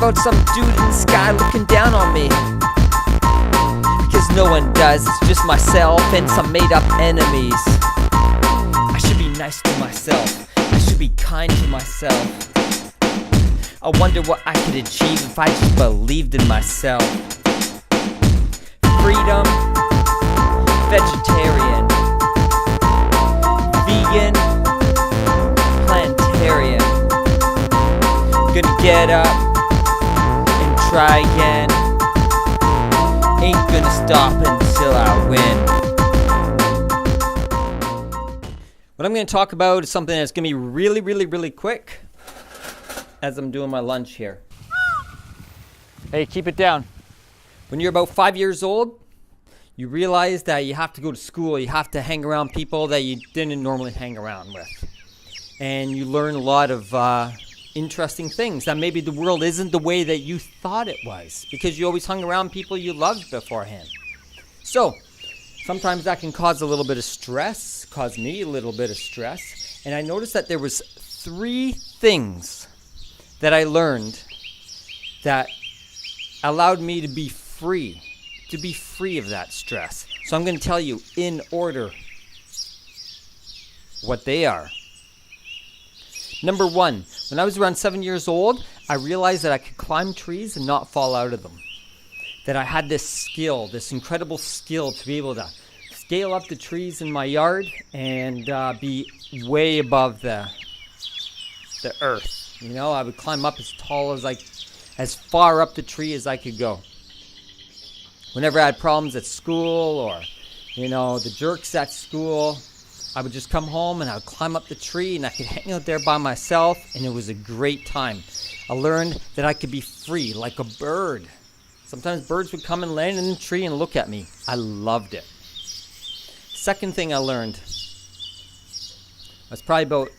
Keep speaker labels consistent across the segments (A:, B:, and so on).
A: about some dude in the sky looking down on me. Because no one does, it's just myself and some made up enemies. I should be nice to myself, I should be kind to myself. I wonder what I could achieve if I just believed in myself. Freedom, vegetarian, vegan, plantarian. Gonna get up and try again. Ain't gonna stop until I win. What I'm gonna talk about is something that's gonna be really quick as I'm doing my lunch here. Hey, keep it down. When you're about 5 years old, you realize that you have to go to school, you have to hang around people that you didn't normally hang around with. And you learn a lot of interesting things, that maybe the world isn't the way that you thought it was, because you always hung around people you loved beforehand. So, sometimes that can cause a little bit of stress, cause me a little bit of stress. And I noticed that there was 3 things that I learned that allowed me to be free of that stress. So I'm going to tell you in order what they are. Number 1, when I was around 7 years old, I realized that I could climb trees and not fall out of them. That I had this skill, this incredible skill to be able to scale up the trees in my yard and be way above the earth. You know, I would climb up as tall as far up the tree as I could go. Whenever I had problems at school or, the jerks at school, I would just come home and I would climb up the tree and I could hang out there by myself, and it was a great time. I learned that I could be free like a bird. Sometimes birds would come and land in the tree and look at me. I loved it. Second thing I learned, I was probably about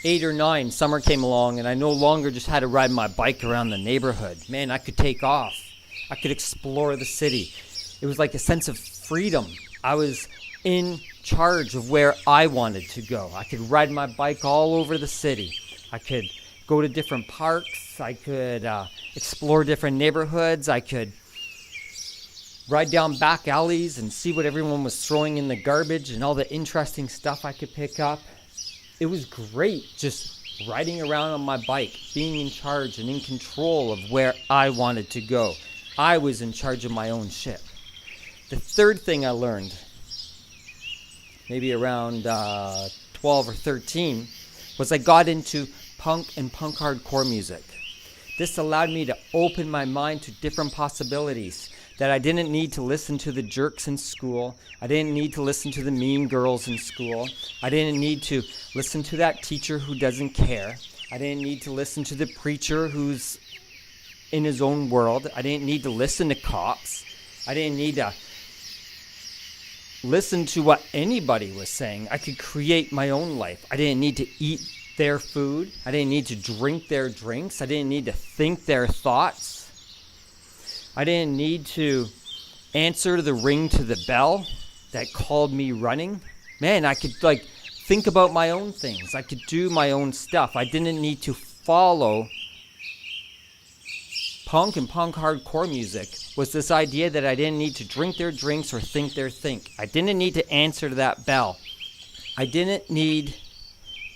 A: 8 or 9, summer came along and I no longer just had to ride my bike around the neighborhood. Man, I could take off. I could explore the city. It was like a sense of freedom. I was in charge of where I wanted to go. I could ride my bike all over the city. I could go to different parks. I could explore different neighborhoods. I could ride down back alleys and see what everyone was throwing in the garbage and all the interesting stuff I could pick up. It was great just riding around on my bike, being in charge and in control of where I wanted to go. I was in charge of my own ship. The third thing I learned, maybe around 12 or 13, was I got into punk and punk hardcore music. This allowed me to open my mind to different possibilities, that I didn't need to listen to the jerks in school. I didn't need to listen to the mean girls in school. I didn't need to listen to that teacher who doesn't care. I didn't need to listen to the preacher who's in his own world. I didn't need to listen to cops. I didn't need to listen to what anybody was saying. I could create my own life. I didn't need to eat their food. I didn't need to drink their drinks. I didn't need to think their thoughts. I didn't need to answer the ring to the bell that called me running. Man, I could think about my own things. I could do my own stuff. I didn't need to follow punk and punk hardcore music. Was this idea that I didn't need to drink their drinks or think their think. I didn't need to answer to that bell. I didn't need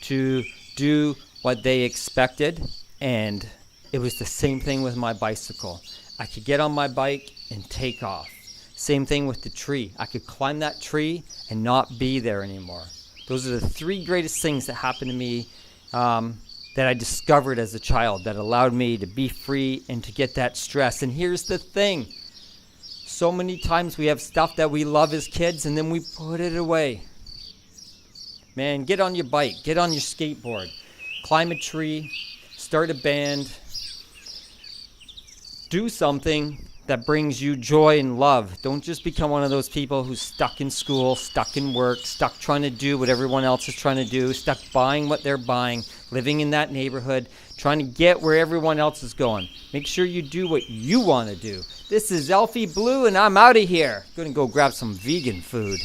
A: to do what they expected, and it was the same thing with my bicycle. I could get on my bike and take off. Same thing with the tree. I could climb that tree and not be there anymore. Those are the 3 greatest things that happened to me that I discovered as a child that allowed me to be free and to get that stress. And here's the thing. So many times we have stuff that we love as kids and then we put it away. Man, get on your bike, get on your skateboard, climb a tree, start a band, do something that brings you joy and love. Don't just become one of those people who's stuck in school, stuck in work, stuck trying to do what everyone else is trying to do, stuck buying what they're buying, living in that neighborhood, trying to get where everyone else is going. Make sure you do what you want to do. This is Alfie Blue, and I'm out of here. Gonna go grab some vegan food.